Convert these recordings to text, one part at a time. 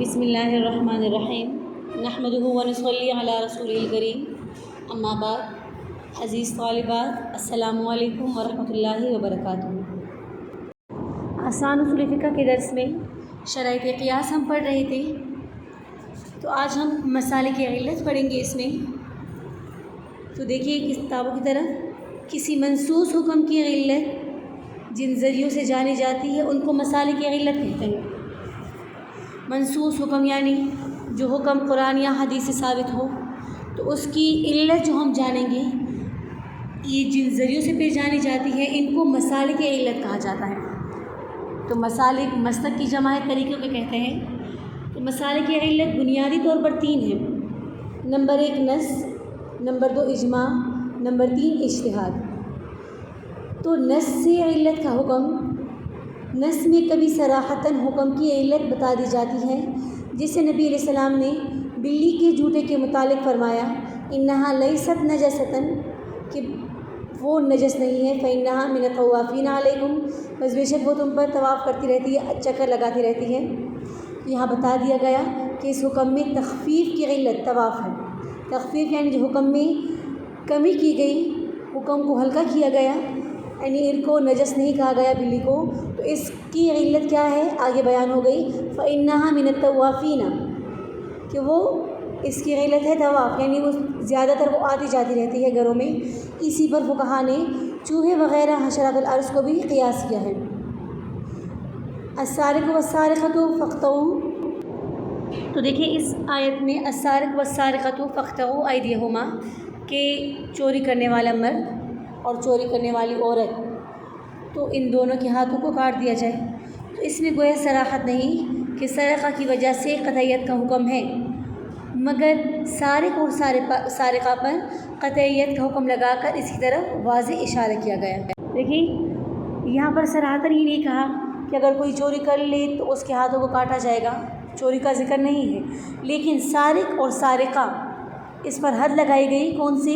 بسم اللہ الرحمن الرحیم نحمدہ ونصلی علی رسولہ الکریم اما بعد عزیز طالبات السلام علیکم ورحمۃ اللہ وبرکاتہ۔ آسان اصول فقہ کے درس میں شرائط قیاس ہم پڑھ رہے تھے، تو آج ہم مسالک علت پڑھیں گے۔ اس میں تو دیکھیے کتابوں کی طرف، کسی منصوص حکم کی علت جن ذریعوں سے جانی جاتی ہے ان کو مسالک علت کہتے ہیں۔ منصوص حکم یعنی جو حکم قرآن یا حدیث سے ثابت ہو، تو اس کی علت جو ہم جانیں گے، یہ جن ذریعوں سے پیش جانی جاتی ہے ان کو مسالک علت کہا جاتا ہے۔ تو مسالک مسلک کی جمع طریقوں کے کہتے ہیں۔ تو مسالک علت بنیادی طور پر 3 ہیں۔ نمبر 1 نص، نمبر 2 اجماع، نمبر 3 اجتہاد۔ تو نص سے علت کا حکم، نص میں کبھی صراحتاً حکم کی علت بتا دی جاتی ہے، جسے نبی علیہ السلام نے بلی کے جوتے کے متعلق فرمایا انہا لیست نجستاً، کہ وہ نجس نہیں ہے، فإنہا من الطوافین علیکم، بس بے شک وہ تم پر طواف کرتی رہتی ہے، چکر لگاتی رہتی ہے۔ یہاں بتا دیا گیا کہ اس حکم میں تخفیف کی علت طواف ہے۔ تخفیف یعنی جو حکم میں کمی کی گئی، حکم کو ہلکا کیا گیا، یعنی ان کو نجس نہیں کہا گیا بلی کو، تو اس کی علت کیا ہے آگے بیان ہو گئی، فإنہا من الطوافین، کہ وہ اس کی علت ہے طواف، یعنی وہ زیادہ تر وہ آتی جاتی رہتی ہے گھروں میں۔ اسی پر فقہا نے چوہے وغیرہ حشرات الارض کو بھی قیاس کیا ہے۔ السارق والسارقۃ فاقطعوا، تو دیکھیں اس آیت میں السارق والسارقۃ فاقطعوا ایدیہما، کہ چوری کرنے والا مرد اور چوری کرنے والی عورت، تو ان دونوں کے ہاتھوں کو کاٹ دیا جائے۔ تو اس میں گویا صراحت نہیں کہ سرقہ کی وجہ سے قطعیت کا حکم ہے، مگر سارق اور سارقہ پر قطعیت کا حکم لگا کر اس کی طرف واضح اشارہ کیا گیا ہے۔ دیکھیں یہاں پر صراحتاً ہی نہیں کہا کہ اگر کوئی چوری کر لے تو اس کے ہاتھوں کو کاٹا جائے گا، چوری کا ذکر نہیں ہے، لیکن سارق اور سارقہ اس پر حد لگائی گئی، کون سی؟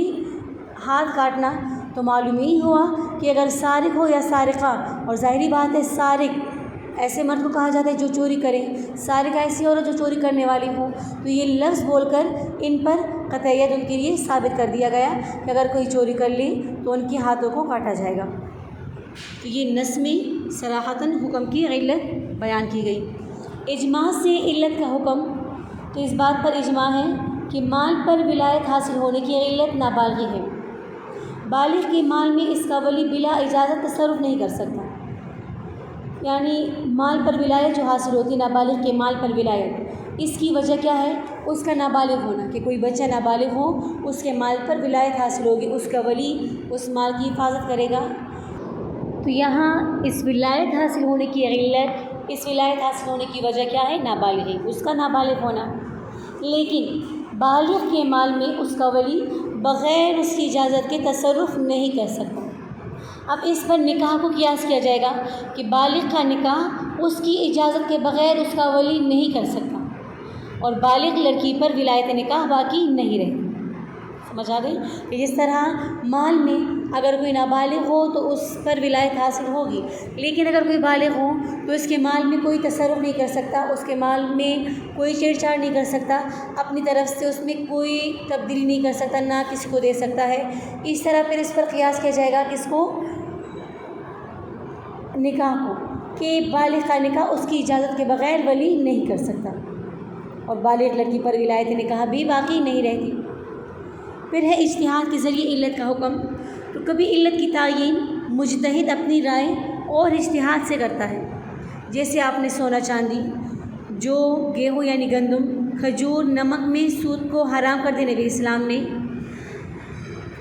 ہاتھ کاٹنا۔ تو معلوم ہی ہوا کہ اگر سارق ہو یا سارقہ، اور ظاہری بات ہے سارق ایسے مرد کو کہا جاتا ہے جو چوری کرے، سارق ایسی عورت جو چوری کرنے والی ہو، تو یہ لفظ بول کر ان پر قطعیت ان کے لیے ثابت کر دیا گیا کہ اگر کوئی چوری کر لے تو ان کے ہاتھوں کو کاٹا جائے گا۔ تو یہ نص میں صراحتاً حکم کی علت بیان کی گئی۔ اجماع سے علت کا حکم، تو اس بات پر اجماع ہے کہ مال پر ولایت حاصل ہونے کی علت نابالغی ہے۔ بالغ کے مال میں اس کا ولی بلا اجازت تصرف نہیں کر سکتا، یعنی مال پر ولایت جو حاصل ہوتی ہے، نابالغ کے مال پر ولایت، اس کی وجہ کیا ہے؟ اس کا نابالغ ہونا، کہ کوئی بچہ نابالغ ہو، اس کے مال پر ولایت حاصل ہوگی، اس کا ولی اس مال کی حفاظت کرے گا۔ تو یہاں اس ولایت حاصل ہونے کی علت، اس ولایت حاصل ہونے کی وجہ کیا ہے؟ نابالغی، اس کا نابالغ ہونا۔ لیکن بالغ کے مال میں اس کا ولی بغیر اس کی اجازت کے تصرف نہیں کر سکتا۔ اب اس پر نکاح کو قیاس کیا جائے گا کہ بالغ کا نکاح اس کی اجازت کے بغیر اس کا ولی نہیں کر سکتا، اور بالغ لڑکی پر ولایت نکاح باقی نہیں رہتی۔ سمجھ آ گئی کہ جس طرح مال میں اگر کوئی نابالغ ہو تو اس پر ولایت حاصل ہوگی، لیکن اگر کوئی بالغ ہو تو اس کے مال میں کوئی تصرف نہیں کر سکتا، اس کے مال میں کوئی چھیڑ چھاڑ نہیں کر سکتا، اپنی طرف سے اس میں کوئی تبدیلی نہیں کر سکتا، نہ کسی کو دے سکتا ہے۔ اس طرح پھر اس پر قیاس کیا جائے گا کس کو؟ نکاح کو، کہ بالغ کا نکاح اس کی اجازت کے بغیر ولی نہیں کر سکتا، اور بالغ لڑکی پر ولایت نکاح بھی باقی نہیں رہتی۔ پھر ہے اجتہاد کے ذریعے علت کا حکم۔ تو کبھی علت کی تعیین مجتہد اپنی رائے اور اجتہاد سے کرتا ہے، جیسے آپ نے سونا چاندی، جو گیہوں یعنی گندم، کھجور، نمک میں سود کو حرام کر دیا نبی اسلام نے،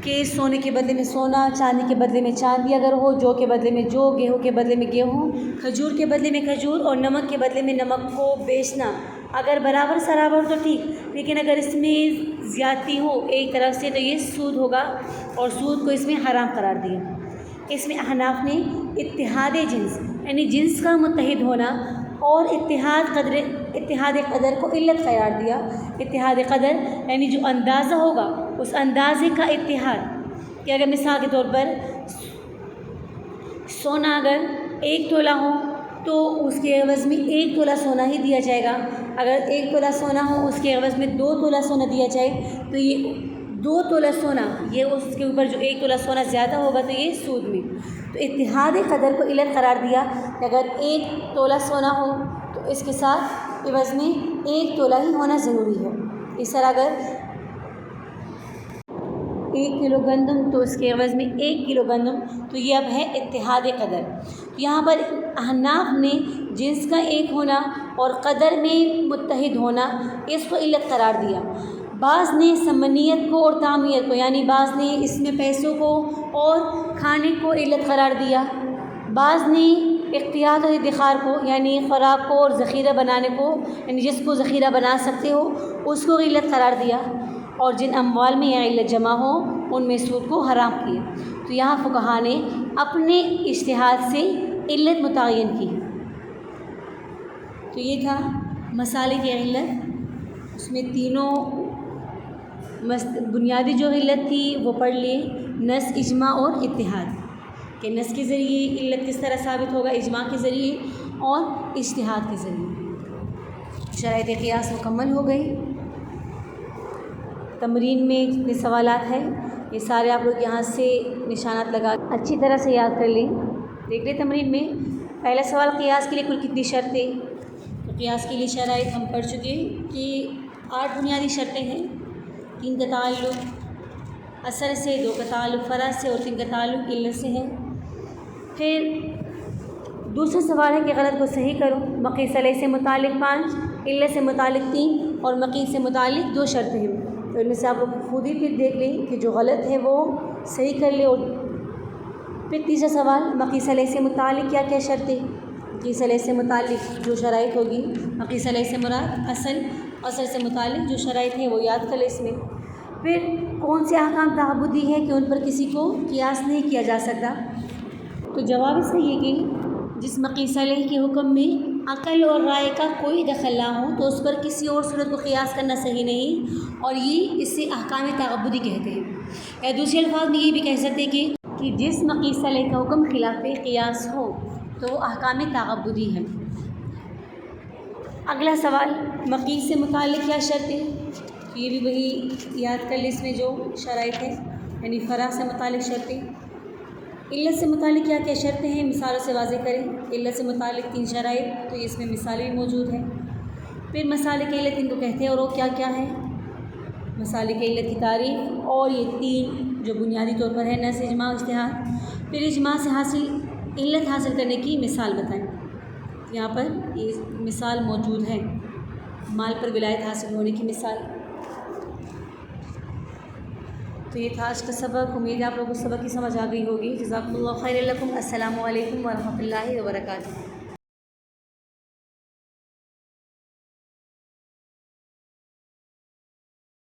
کہ سونے کے بدلے میں سونا، چاندی کے بدلے میں چاندی اگر ہو، جو کے بدلے میں جو، گیہوں کے بدلے میں گیہوں، کھجور کے بدلے میں کھجور، اور نمک کے بدلے میں نمک کو بیچنا اگر برابر سرابر تو ٹھیک، لیکن اگر اس میں زیادتی ہو ایک طرف سے تو یہ سود ہوگا، اور سود کو اس میں حرام قرار دیا۔ اس میں احناف نے اتحاد جنس یعنی جنس کا متحد ہونا اور اتحاد قدر کو علت قرار دیا۔ اتحاد قدر یعنی جو اندازہ ہوگا اس اندازے کا اتحاد، کہ اگر مثال کے طور پر سونا اگر 1 تولہ ہو تو اس کے عوض میں 1 تولہ سونا ہی دیا جائے گا۔ اگر 1 تولہ سونا ہو اس کے عوض میں 2 تولہ سونا دیا جائے تو یہ 2 تولہ سونا، یہ اس کے اوپر جو 1 تولہ سونا زیادہ ہوگا تو یہ سود میں۔ تو اتحاد قدر کو علت قرار دیا کہ اگر 1 تولہ سونا ہو تو اس کے ساتھ عوض میں 1 تولہ ہی ہونا ضروری ہے۔ اس طرح اگر 1 کلو گندم تو اس کے عوض میں 1 کلو گندم، تو یہ اب ہے اتحاد قدر۔ یہاں پر احناف نے جنس کا ایک ہونا اور قدر میں متحد ہونا اس کو علت قرار دیا۔ بعض نے ثمنیت کو اور تعمیت کو، یعنی بعض نے اس میں پیسوں کو اور کھانے کو علت قرار دیا، بعض نے احتیاط اور ادخار کو، یعنی خوراک کو اور ذخیرہ بنانے کو، یعنی جس کو ذخیرہ بنا سکتے ہو اس کو علت قرار دیا، اور جن اموال میں یہ علت جمع ہو ان میں سود کو حرام کیا۔ تو یہاں فقہا نے اپنے اجتہاد سے علت متعین کی۔ تو یہ تھا مسالے کی علت، اس میں تینوں بنیادی جو علت تھی وہ پڑھ لیے، نص، اجماع اور اتحاد، کہ نص کے ذریعے علت کس طرح ثابت ہوگا، اجماع کے ذریعے اور اجتہاد کے ذریعے۔ شرائط قیاس مکمل ہو گئی۔ تمرین میں جتنے سوالات ہیں یہ سارے آپ لوگ یہاں سے نشانات لگا اچھی طرح سے یاد کر لیں۔ دیکھ لیں تمرین میں پہلا سوال، قیاس کے لیے کل کتنی شرطیں؟ تو قیاس کے لیے شرائط ہم پڑھ چکے کہ 8 بنیادی شرطیں ہیں۔ 3 کا تعلق اثر سے، 2 کا تعلق فرع سے اور 3 کا تعلق علت سے ہے۔ پھر دوسرا سوال ہے کہ غلط کو صحیح کرو۔ مقیس علیہ سے متعلق 5، علت سے متعلق 3 اور مقیس سے متعلق 2 شرطیں ہیں۔ تو ان میں سے آپ لوگ خود ہی پھر دیکھ لیں کہ جو غلط ہے وہ صحیح کر لیں۔ اور پھر تیسرا سوال، مقیس علیہ سے متعلق کیا کیا شرطیں؟ مقیس علیہ سے متعلق جو شرائط ہوگی، مقیس علیہ سے مراد اصل، اثر سے متعلق جو شرائط ہیں وہ یاد کر لیں اس میں۔ پھر کون سے احکام تعبدی ہے کہ ان پر کسی کو قیاس نہیں کیا جا سکتا؟ تو جواب اس کا یہ کہ جس مقیس علیہ کے حکم میں عقل اور رائے کا کوئی دخل نہ ہو تو اس پر کسی اور صورت کو قیاس کرنا صحیح نہیں، اور یہ اس سے احکام تعبدی کہتے ہیں۔ یا دوسرے الفاظ میں یہ بھی کہہ سکتے ہیں کہ جس مقیس علیہ کا حکم خلاف قیاس ہو تو وہ احکام تعبدی ہے۔ اگلا سوال، مقیس سے متعلق کیا شرط ہے؟ یہ بھی وہی یاد کر لیں اس میں جو شرائط ہے، یعنی فرع سے متعلق شرطیں۔ علت سے متعلق کیا کیا شرطیں ہیں مثالوں سے واضح کریں۔ علت سے متعلق 3 شرائط، تو اس میں مثالیں بھی موجود ہیں۔ پھر مسالے کی علت ان کو کہتے ہیں اور وہ کیا کیا ہیں؟ مسالے کی علت کی تعریف اور یہ 3 جو بنیادی طور پر ہے، نص، اجماع، اجتہاد۔ پھر اجماع سے حاصل علت حاصل کرنے کی مثال بتائیں۔ یہاں پر یہ مثال موجود ہے، مال پر ولایت حاصل ہونے کی مثال۔ تو یہ تھا آج کا سبق۔ امید ہے آپ لوگوں کو سبق کی سمجھ آ گئی ہوگی۔ جزاکم اللہ خیر لکم۔ السلام علیکم ورحمۃ اللہ وبرکاتہ۔